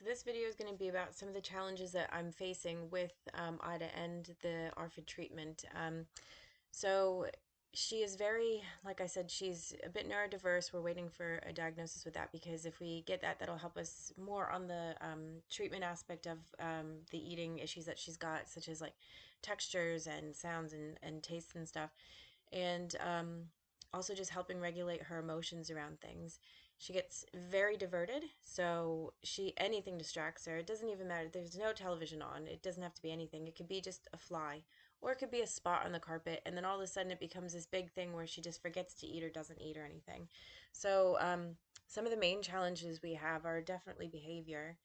So this video is going to be about some of the challenges that I'm facing with Ida and the ARFID treatment. So she is very, like I said, she's a bit neurodiverse. We're waiting for a diagnosis with that because if we get that, that'll help us more on the treatment aspect of the eating issues that she's got, such as like textures and sounds and tastes and stuff. And also just helping regulate her emotions around things. She gets very diverted, so anything distracts her. It doesn't even matter. There's no television on. It doesn't have to be anything. It could be just a fly, or it could be a spot on the carpet, and then all of a sudden it becomes this big thing where she just forgets to eat or doesn't eat or anything. So some of the main challenges we have are definitely behavior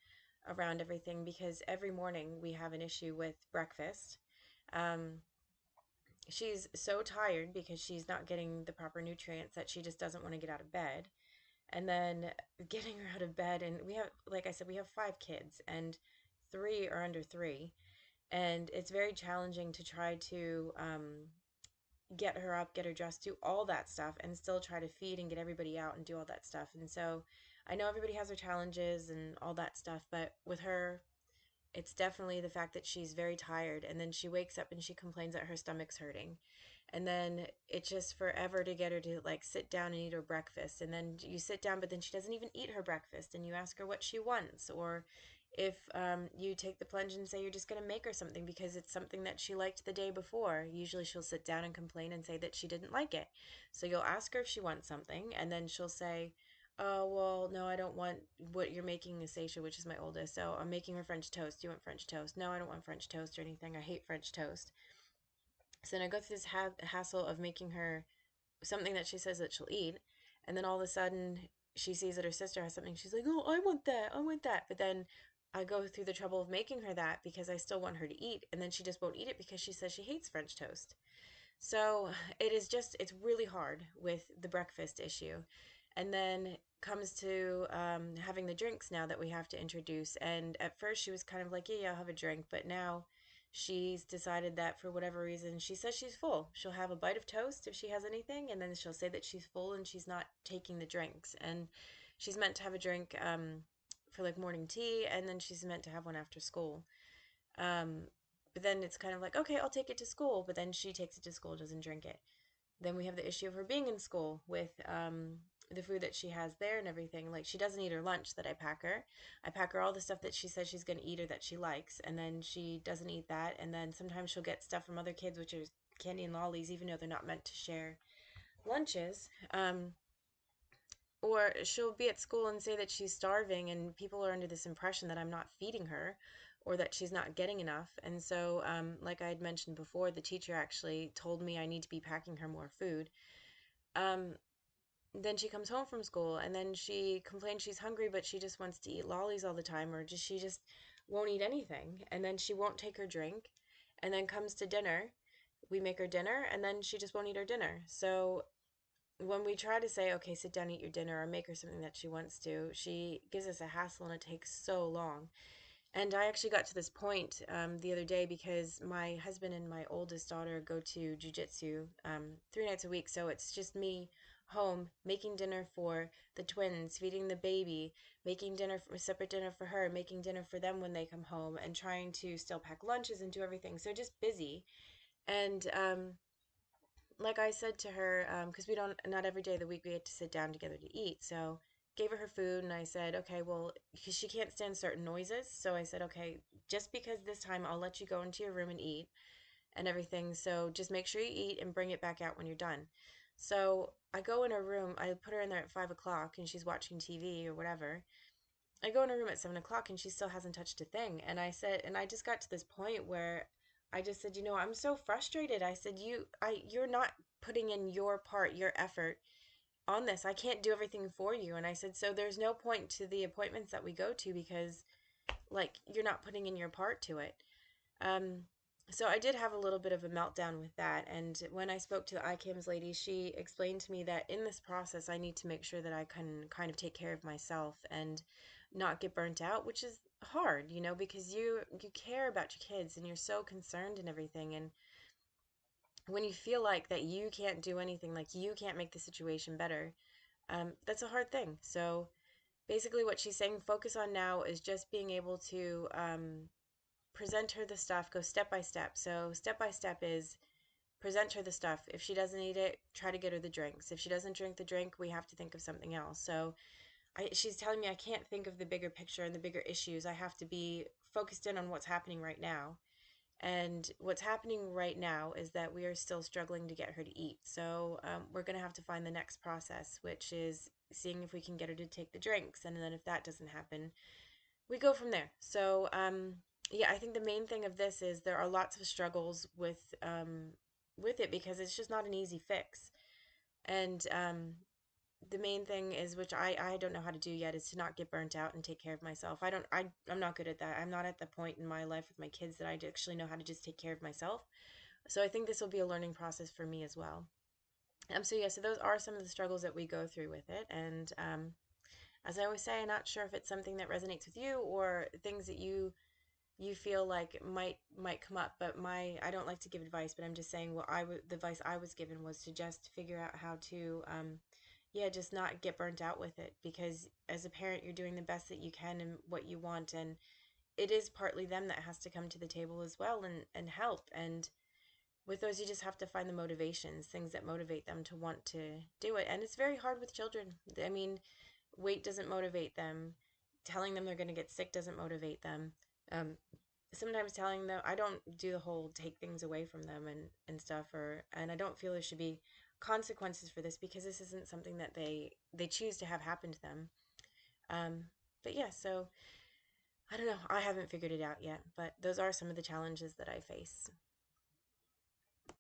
around everything because every morning we have an issue with breakfast. Um, she's so tired because she's not getting the proper nutrients that she just doesn't want to get out of bed. And then getting her out of bed, and we have, like I said, we have 5 kids, and 3 are under 3, and it's very challenging to try to get her up, get her dressed, do all that stuff, and still try to feed and get everybody out and do all that stuff. And so I know everybody has their challenges and all that stuff, but with her, it's definitely the fact that she's very tired, and then she wakes up and she complains that her stomach's hurting. And then it's just forever to get her to like sit down and eat her breakfast. And then you sit down, but then she doesn't even eat her breakfast. And you ask her what she wants, or if you take the plunge and say you're just going to make her something because it's something that she liked the day before. Usually she'll sit down and complain and say that she didn't like it. So you'll ask her if she wants something, and then she'll say, oh, well, no, I don't want what you're making, Asacia, which is my oldest. So I'm making her French toast. Do you want French toast? No, I don't want French toast or anything. I hate French toast. So then I go through this hassle of making her something that she says that she'll eat. And then all of a sudden, she sees that her sister has something. She's like, oh, I want that. I want that. But then I go through the trouble of making her that because I still want her to eat. And then she just won't eat it because she says she hates French toast. So it's really hard with the breakfast issue. And then comes to having the drinks now that we have to introduce. And at first she was kind of like, yeah, I'll have a drink. But now she's decided that for whatever reason, she says she's full. She'll have a bite of toast if she has anything. And then she'll say that she's full and she's not taking the drinks. And she's meant to have a drink for like morning tea. And then she's meant to have one after school. Um, but then it's kind of like, okay, I'll take it to school. But then she takes it to school, doesn't drink it. Then we have the issue of her being in school with the food that she has there and everything. Like, she doesn't eat her lunch that I pack her. I pack her all the stuff that she says she's going to eat or that she likes, and then she doesn't eat that. And then sometimes she'll get stuff from other kids, which is candy and lollies, even though they're not meant to share lunches. Or she'll be at school and say that she's starving, and people are under this impression that I'm not feeding her or that she's not getting enough. And so, like I had mentioned before, the teacher actually told me I need to be packing her more food. Um, then she comes home from school and then she complains she's hungry, but she just wants to eat lollies all the time, or she just won't eat anything. And then she won't take her drink, and then comes to dinner. We make her dinner, and then she just won't eat her dinner. So when we try to say, okay, sit down, eat your dinner, or make her something that she wants to, she gives us a hassle and it takes so long. And I actually got to this point the other day because my husband and my oldest daughter go to jujitsu 3 nights a week. So it's just me home making dinner for the twins, feeding the baby, making dinner, separate dinner for her, making dinner for them when they come home, and trying to still pack lunches and do everything. So just busy. And like I said to her, because we don't, not every day of the week we get to sit down together to eat. So gave her food, and I said, okay, well, because she can't stand certain noises. So I said, okay, just because this time I'll let you go into your room and eat and everything. So just make sure you eat and bring it back out when you're done. So I go in her room. I put her in there at 5 o'clock, and she's watching TV or whatever. I go in her room at 7 o'clock, and she still hasn't touched a thing. And I said, and I just got to this point where I just said, I'm so frustrated. I said, you're not putting in your part, your effort on this. I can't do everything for you. And I said, so there's no point to the appointments that we go to because, like, you're not putting in your part to it. Um, so I did have a little bit of a meltdown with that. And when I spoke to the ICAMS lady, she explained to me that in this process, I need to make sure that I can kind of take care of myself and not get burnt out, which is hard, because you care about your kids and you're so concerned and everything. And when you feel like that you can't do anything, like you can't make the situation better, that's a hard thing. So basically what she's saying focus on now is just being able to present her the stuff, go step by step. So step by step is present her the stuff. If she doesn't eat it, try to get her the drinks. If she doesn't drink the drink, we have to think of something else. So she's telling me I can't think of the bigger picture and the bigger issues. I have to be focused in on what's happening right now. And what's happening right now is that we are still struggling to get her to eat. So we're going to have to find the next process, which is seeing if we can get her to take the drinks. And then if that doesn't happen, we go from there. So yeah, I think the main thing of this is there are lots of struggles with it because it's just not an easy fix. And the main thing is, which I don't know how to do yet, is to not get burnt out and take care of myself. I'm not good at that. I'm not at the point in my life with my kids that I actually know how to just take care of myself. So I think this will be a learning process for me as well. So yeah, so those are some of the struggles that we go through with it. And as I always say, I'm not sure if it's something that resonates with you or things that you feel like might come up. But I don't like to give advice, but I'm just saying the advice I was given was to just figure out how to yeah, just not get burnt out with it, because as a parent you're doing the best that you can and what you want, and it is partly them that has to come to the table as well and help. And with those you just have to find the motivations, things that motivate them to want to do it. And it's very hard with children. I mean, weight doesn't motivate them. Telling them they're going to get sick doesn't motivate them. Um, Sometimes telling them, I don't do the whole take things away from them and stuff, or and I don't feel there should be consequences for this because this isn't something that they choose to have happen to them. Um, but yeah, so I don't know. I haven't figured it out yet, but those are some of the challenges that I face.